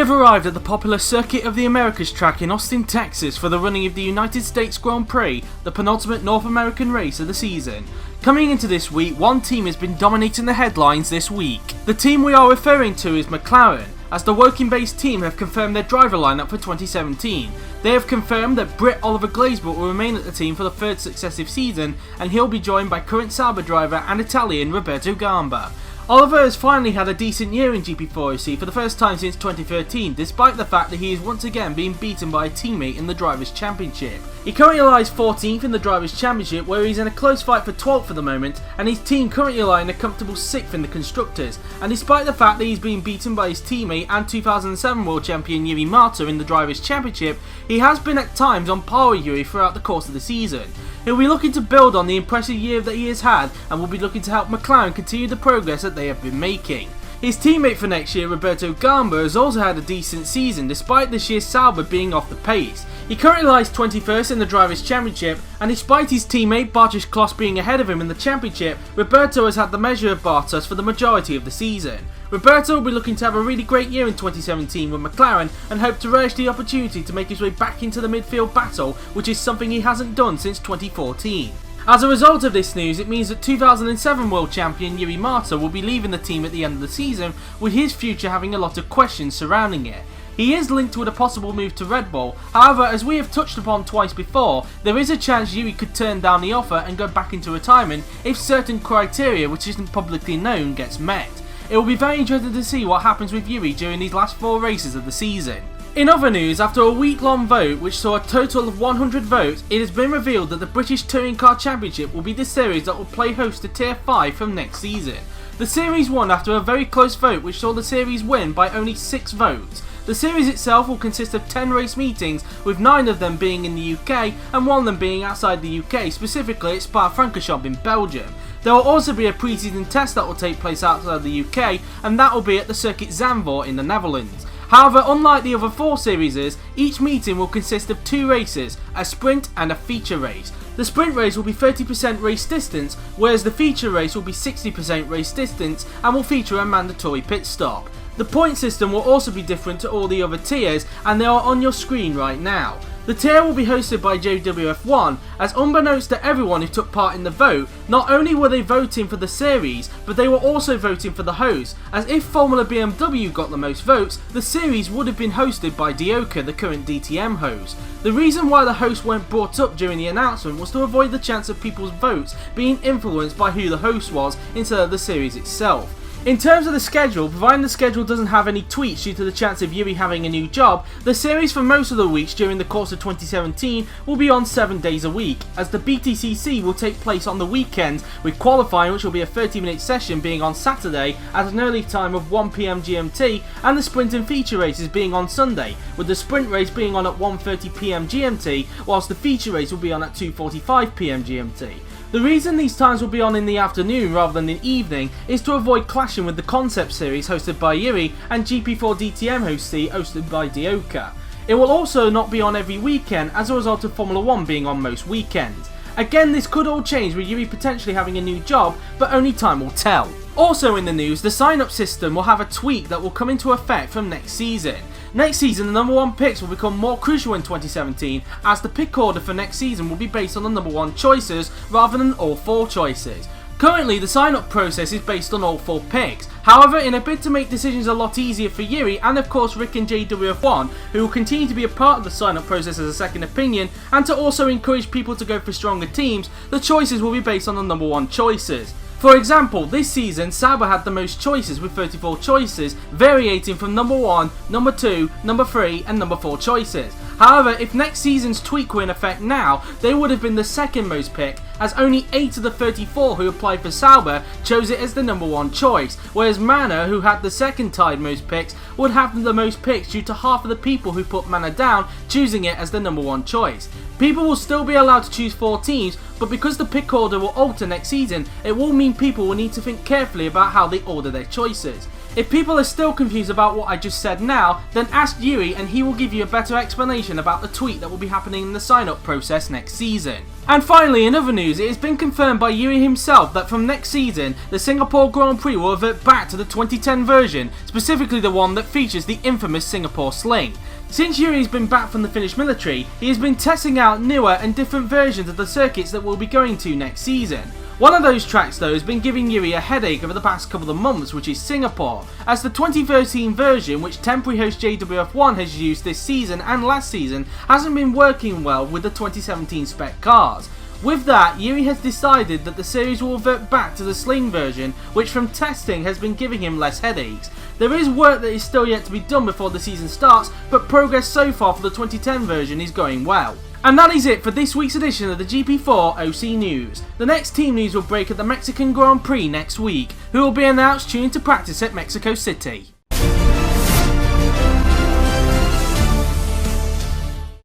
have arrived at the popular Circuit of the Americas track in Austin, Texas for the running of the United States Grand Prix, the penultimate North American race of the season. Coming into this week, one team has been dominating the headlines this week. The team we are referring to is McLaren, as the Woking-based team have confirmed their driver lineup for 2017. They have confirmed that Brit Oliver Glazebrook will remain at the team for the third successive season, and he'll be joined by current Sauber driver and Italian Roberto Gamba. Oliver has finally had a decent year in GP4OC for the first time since 2013, despite the fact that he is once again being beaten by a teammate in the Drivers' Championship. He currently lies 14th in the Drivers' Championship, where he's in a close fight for 12th for the moment, and his team currently lie in a comfortable 6th in the Constructors. And despite the fact that he's been beaten by his teammate and 2007 World Champion Jiri Mata in the Drivers' Championship, he has been at times on par with Jiri throughout the course of the season. He'll be looking to build on the impressive year that he has had, and will be looking to help McLaren continue the progress that they have been making. His teammate for next year, Roberto Gamba, has also had a decent season despite this year's Sauber being off the pace. He currently lies 21st in the Drivers' Championship, and despite his teammate Bartosz Klos being ahead of him in the championship, Roberto has had the measure of Bartosz for the majority of the season. Roberto will be looking to have a really great year in 2017 with McLaren and hope to relish the opportunity to make his way back into the midfield battle, which is something he hasn't done since 2014. As a result of this news, it means that 2007 World Champion Jiri Mata will be leaving the team at the end of the season, with his future having a lot of questions surrounding it. He is linked with a possible move to Red Bull, however, as we have touched upon twice before, there is a chance Jiri could turn down the offer and go back into retirement if certain criteria which isn't publicly known gets met. It will be very interesting to see what happens with Jiri during these last 4 races of the season. In other news, after a week-long vote which saw a total of 100 votes, it has been revealed that the British Touring Car Championship will be the series that will play host to Tier 5 from next season. The series won after a very close vote which saw the series win by only 6 votes. The series itself will consist of 10 race meetings, with 9 of them being in the UK and 1 of them being outside the UK, specifically at Spa-Francorchamps in Belgium. There will also be a pre-season test that will take place outside the UK, and that will be at the Circuit Zandvoort in the Netherlands. However, unlike the other 4 series, each meeting will consist of 2 races, a sprint and a feature race. The sprint race will be 30% race distance, whereas the feature race will be 60% race distance and will feature a mandatory pit stop. The point system will also be different to all the other tiers, and they are on your screen right now. The tier will be hosted by JWF1, as unbeknownst to everyone who took part in the vote, not only were they voting for the series, but they were also voting for the host, as if Formula BMW got the most votes, the series would have been hosted by Dioka, the current DTM host. The reason why the host weren't brought up during the announcement was to avoid the chance of people's votes being influenced by who the host was instead of the series itself. In terms of the schedule, providing the schedule doesn't have any tweaks due to the chance of Jiri having a new job, the series for most of the weeks during the course of 2017 will be on 7 days a week, as the BTCC will take place on the weekends, with qualifying, which will be a 30-minute session, being on Saturday at an early time of 1 PM GMT, and the sprint and feature races being on Sunday, with the sprint race being on at 1:30 PM GMT, whilst the feature race will be on at 2:45 PM GMT. The reason these times will be on in the afternoon rather than the evening is to avoid clashing with the Concept Series hosted by Jiri and GP4 DTM Host C hosted by Dioka. It will also not be on every weekend as a result of Formula 1 being on most weekends. Again, this could all change with Jiri potentially having a new job, but only time will tell. Also in the news, the sign-up system will have a tweak that will come into effect from next season. Next season, the number 1 picks will become more crucial in 2017, as the pick order for next season will be based on the number 1 choices rather than all 4 choices. Currently, the sign-up process is based on all 4 picks. However, in a bid to make decisions a lot easier for Jiri and of course Rick and JWF1, who will continue to be a part of the sign-up process as a second opinion, and to also encourage people to go for stronger teams, the choices will be based on the number 1 choices. For example, this season Sauber had the most choices with 34 choices, variating from number 1, number 2, number 3 and number 4 choices. However, if next season's tweak were in effect now, they would have been the second most picked, as only 8 of the 34 who applied for Sauber chose it as the number 1 choice, whereas Mana, who had the second tied most picks, would have the most picks due to half of the people who put Mana down choosing it as the number 1 choice. People will still be allowed to choose 4 teams, but because the pick order will alter next season, it will mean people will need to think carefully about how they order their choices. If people are still confused about what I just said now, then ask Yuri and he will give you a better explanation about the tweak that will be happening in the sign-up process next season. And finally, in other news, it has been confirmed by Yuri himself that from next season, the Singapore Grand Prix will revert back to the 2010 version, specifically the one that features the infamous Singapore Sling. Since Yuri's been back from the Finnish military, he has been testing out newer and different versions of the circuits that we'll be going to next season. One of those tracks though has been giving Yuri a headache over the past couple of months, which is Singapore, as the 2013 version, which temporary host JWF1 has used this season and last season, hasn't been working well with the 2017 spec cars. With that, Yuri has decided that the series will revert back to the Sling version, which from testing has been giving him less headaches. There is work that is still yet to be done before the season starts, but progress so far for the 2010 version is going well. And that is it for this week's edition of the GP4OC News. The next team news will break at the Mexican Grand Prix next week, who will be announced tuned to practice at Mexico City.